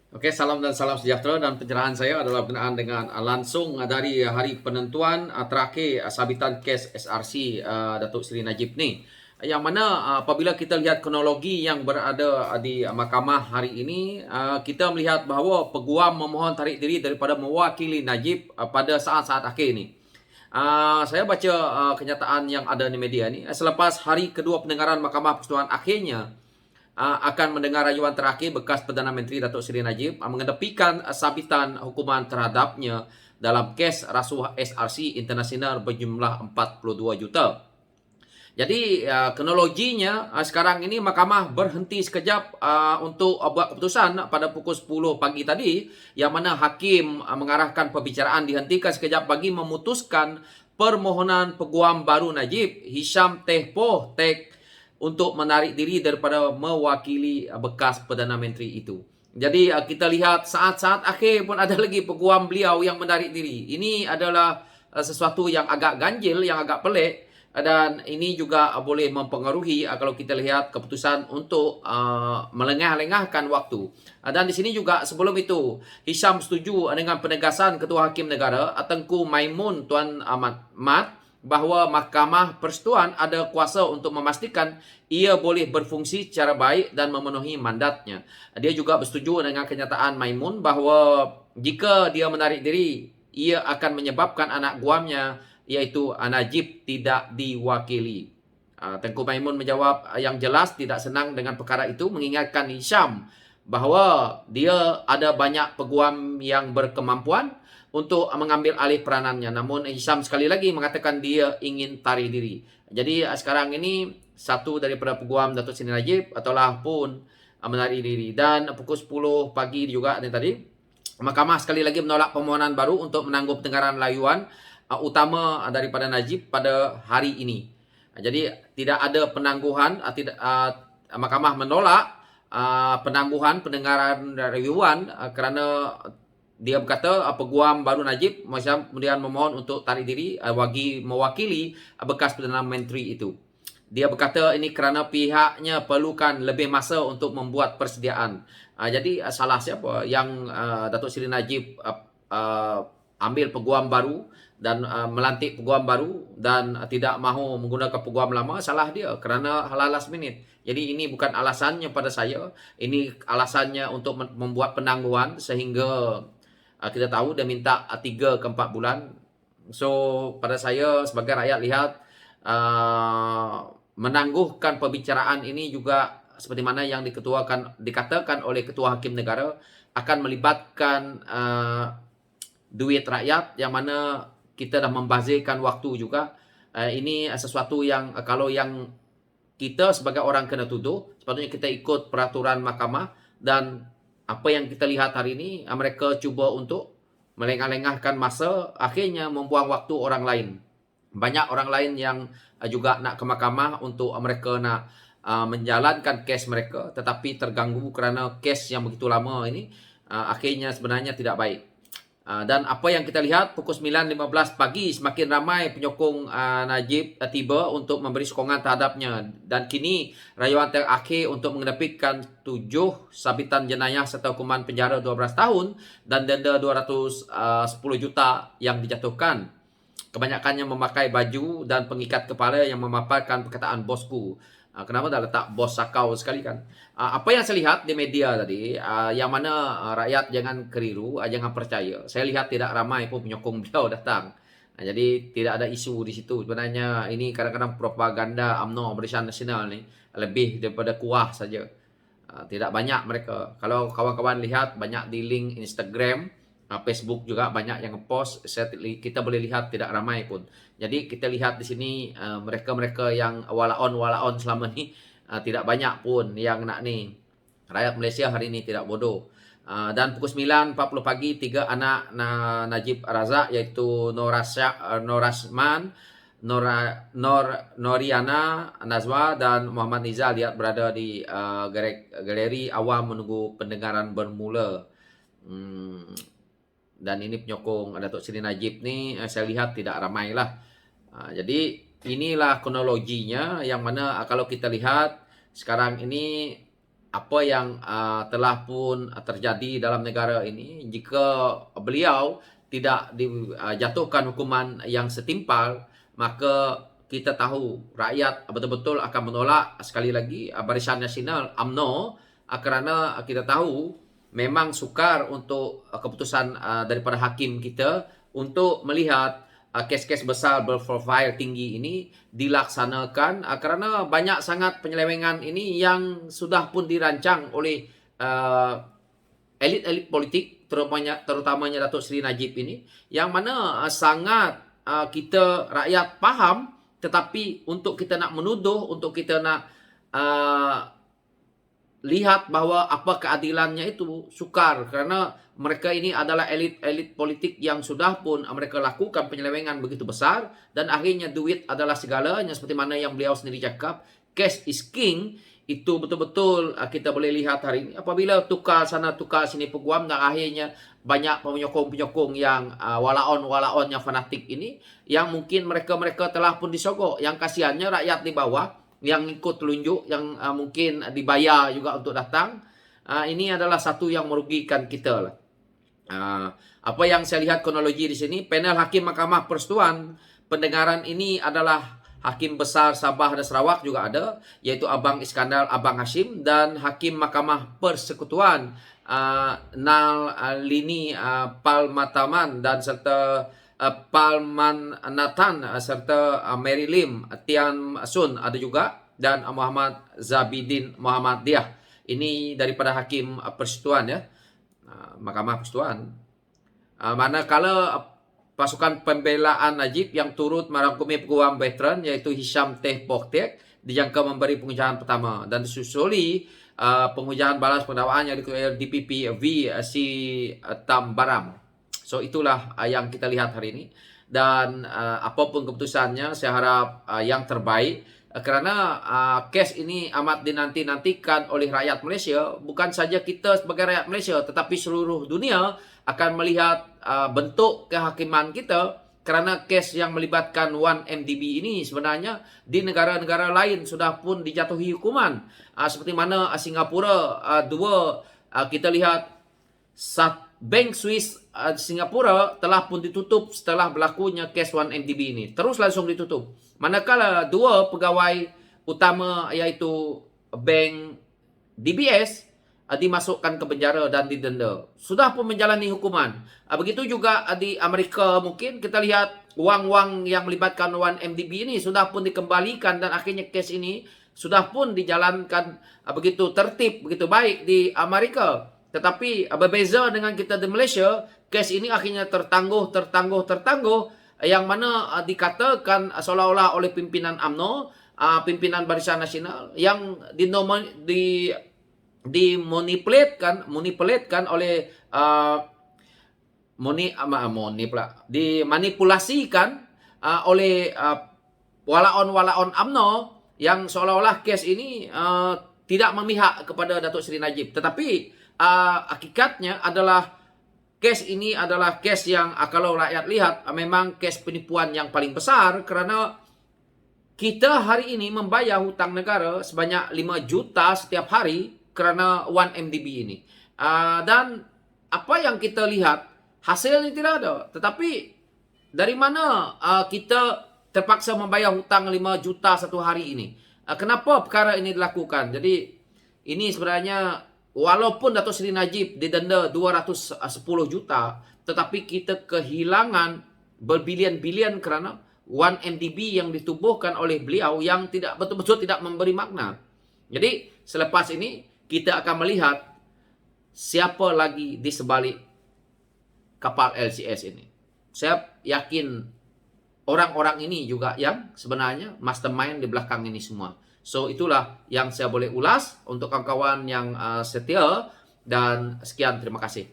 Oke, salam dan salam sejahtera dan pencerahan saya adalah berkenaan dengan langsung dari hari penentuan terakhir sabitan kes SRC Datuk Seri Najib ni. Yang mana apabila kita lihat kronologi yang berada di mahkamah hari ini, kita melihat bahawa peguam memohon tarik diri daripada mewakili Najib pada saat-saat akhir ni. Saya baca kenyataan yang ada di media ni. Selepas hari kedua pendengaran Mahkamah Persekutuan akhirnya akan mendengar rayuan terakhir bekas Perdana Menteri Datuk Seri Najib mengetepikan sabitan hukuman terhadapnya dalam kes rasuah SRC International berjumlah 42 juta. Jadi kronologinya sekarang ini mahkamah berhenti sekejap untuk buat keputusan pada pukul 10 pagi tadi, yang mana hakim mengarahkan perbicaraan dihentikan sekejap bagi memutuskan permohonan peguam baru Najib, Hisham Tehpoh Tek, untuk menarik diri daripada mewakili bekas Perdana Menteri itu. Jadi kita lihat saat-saat akhir pun ada lagi peguam beliau yang menarik diri. Ini adalah sesuatu yang agak ganjil, yang agak pelik, dan ini juga boleh mempengaruhi kalau kita lihat keputusan untuk melengah-lengahkan waktu. Dan di sini juga sebelum itu Hisham setuju dengan penegasan Ketua Hakim Negara Tengku Maimun Tuan Ahmad Mat bahawa Mahkamah Persekutuan ada kuasa untuk memastikan ia boleh berfungsi secara baik dan memenuhi mandatnya. Dia juga bersetuju dengan kenyataan Maimun bahawa jika dia menarik diri, ia akan menyebabkan anak guamnya iaitu Najib tidak diwakili. Tengku Maimun menjawab yang jelas tidak senang dengan perkara itu, mengingatkan Hisham bahawa dia ada banyak peguam yang berkemampuan untuk mengambil alih peranannya. Namun Hisham sekali lagi mengatakan dia ingin tarik diri. Jadi sekarang ini satu daripada peguam Datuk Seri Najib telah pun menarik diri. Dan pukul 10 pagi juga tadi, mahkamah sekali lagi menolak permohonan baru untuk menangguh pendengaran layuan utama daripada Najib pada hari ini. Jadi tidak ada penangguhan, mahkamah menolak penangguhan pendengaran layuan kerana dia berkata peguam baru Najib kemudian memohon untuk tarik diri bagi mewakili bekas Perdana Menteri itu. Dia berkata ini kerana pihaknya perlukan lebih masa untuk membuat persediaan. Jadi salah siapa yang Datuk Seri Najib ambil peguam baru dan melantik peguam baru dan tidak mahu menggunakan peguam lama? Salah dia kerana last minute. Jadi ini bukan alasannya pada saya, ini alasannya untuk membuat penangguhan sehingga kita tahu dia minta 3 ke 4 bulan. So pada saya sebagai rakyat lihat menangguhkan perbicaraan ini juga seperti mana yang dikatakan oleh Ketua Hakim Negara akan melibatkan duit rakyat, yang mana kita dah membazirkan waktu juga. Ini sesuatu yang kalau yang kita sebagai orang kena tuduh, sepatutnya kita ikut peraturan mahkamah. Dan apa yang kita lihat hari ini, mereka cuba untuk melengah-lengahkan masa, akhirnya membuang waktu orang lain. Banyak orang lain yang juga nak ke mahkamah untuk mereka nak menjalankan kes mereka, tetapi terganggu kerana kes yang begitu lama ini akhirnya sebenarnya tidak baik. Dan apa yang kita lihat pukul 9.15 pagi, semakin ramai penyokong Najib tiba untuk memberi sokongan terhadapnya. Dan kini rayuan terakhir untuk mengetepikan 7 sabitan jenayah serta hukuman penjara 12 tahun dan denda 210 juta yang dijatuhkan. Kebanyakannya memakai baju dan pengikat kepala yang memaparkan perkataan bosku. Kenapa dah letak bos sakau sekali kan? Apa yang saya lihat di media tadi, yang mana rakyat jangan keliru, jangan percaya. Saya lihat tidak ramai pun penyokong beliau datang. Jadi tidak ada isu di situ. Sebenarnya ini kadang-kadang propaganda UMNO Barisan Nasional ni lebih daripada kuah saja. Tidak banyak mereka. Kalau kawan-kawan lihat banyak di link Instagram, Facebook juga banyak yang ngepost, kita boleh lihat tidak ramai pun. Jadi kita lihat di sini mereka-mereka yang walaon selama ni tidak banyak pun yang nak ni. Rakyat Malaysia hari ini tidak bodoh. Dan pukul 9.40 pagi, 3 anak Najib Razak iaitu Norasman, Noriana Nazwa dan Muhammad Nizal lihat berada di galeri awam menunggu pendengaran bermula. Dan ini penyokong Datuk Seri Najib ni saya lihat tidak ramai lah. Jadi inilah kronologinya, yang mana kalau kita lihat sekarang ini apa yang telah pun terjadi dalam negara ini, jika beliau tidak dijatuhkan hukuman yang setimpal, maka kita tahu rakyat betul-betul akan menolak sekali lagi Barisan Nasional UMNO, kerana kita tahu memang sukar untuk keputusan daripada hakim kita untuk melihat kes-kes besar berprofil tinggi ini dilaksanakan, kerana banyak sangat penyelewengan ini yang sudah pun dirancang oleh elit-elit politik, terutamanya Datuk Seri Najib ini, yang mana sangat kita rakyat faham, tetapi untuk kita nak menuduh, untuk kita nak lihat bahawa apa keadilannya itu sukar, kerana mereka ini adalah elit-elit politik yang sudah pun mereka lakukan penyelewengan begitu besar, dan akhirnya duit adalah segalanya, seperti mana yang beliau sendiri cakap, cash is king. Itu betul-betul kita boleh lihat hari ini apabila tukar sana tukar sini peguam, dan akhirnya banyak penyokong-penyokong yang walaon-walaon yang fanatik ini, yang mungkin mereka telah pun disogok. Yang kasihannya rakyat di bawah yang ikut telunjuk, yang mungkin dibayar juga untuk datang. Ini adalah satu yang merugikan kita lah. Apa yang saya lihat kronologi di sini, panel Hakim Mahkamah Persekutuan pendengaran ini adalah Hakim Besar Sabah dan Sarawak juga ada, yaitu Abang Iskandar Abang Hashim, dan Hakim Mahkamah Persekutuan Nalini Palmataman dan serta Palman Nathan serta Mary Lim Tian Sun ada juga, dan Muhammad Zabidin Muhammad Diah. Ini daripada Hakim Persekutuan ya, Mahkamah Persekutuan. Manakala pasukan pembelaan Najib yang turut merangkumi peguam veteran, iaitu Hisham Teh Poktek, dijangka memberi pengujahan pertama, dan disusuli pengujahan balas pendakwaan yang dikeluarkan DPP V si Tambaram. So itulah yang kita lihat hari ini, dan apapun keputusannya saya harap yang terbaik, kerana kes ini amat dinanti-nantikan oleh rakyat Malaysia. Bukan saja kita sebagai rakyat Malaysia, tetapi seluruh dunia akan melihat bentuk kehakiman kita, kerana kes yang melibatkan 1MDB ini sebenarnya di negara-negara lain sudah pun dijatuhi hukuman. Seperti mana Singapura, kita lihat Bank Swiss Singapura telah pun ditutup setelah berlakunya kes 1MDB ini. Terus langsung ditutup. Manakala dua pegawai utama, iaitu Bank DBS, dimasukkan ke penjara dan didenda. Sudah pun menjalani hukuman. Begitu juga di Amerika, mungkin kita lihat wang-wang yang melibatkan 1MDB ini sudah pun dikembalikan, dan akhirnya kes ini sudah pun dijalankan begitu tertib, begitu baik di Amerika. Tetapi berbeza dengan kita di Malaysia, kes ini akhirnya tertangguh, yang mana dikatakan seolah-olah oleh pimpinan UMNO, pimpinan Barisan Nasional, yang dimanipulasikan oleh dimanipulasikan oleh walaon-walaon UMNO, yang seolah-olah kes ini tidak memihak kepada Datuk Seri Najib. Tetapi hakikatnya adalah kes ini adalah kes yang kalau rakyat lihat memang kes penipuan yang paling besar, kerana kita hari ini membayar hutang negara sebanyak 5 juta setiap hari kerana 1MDB ini. Dan apa yang kita lihat, hasilnya tidak ada. Tetapi dari mana kita terpaksa membayar hutang 5 juta satu hari ini? Kenapa perkara ini dilakukan? Jadi ini sebenarnya, walaupun Datuk Seri Najib didenda 210 juta, tetapi kita kehilangan berbilion-bilion kerana 1MDB yang ditubuhkan oleh beliau yang tidak betul-betul tidak memberi makna. Jadi selepas ini kita akan melihat siapa lagi di sebalik kapal LCS ini. Saya yakin orang-orang ini juga yang sebenarnya mastermind di belakang ini semua. So itulah yang saya boleh ulas untuk kawan-kawan yang setia, dan sekian, terima kasih.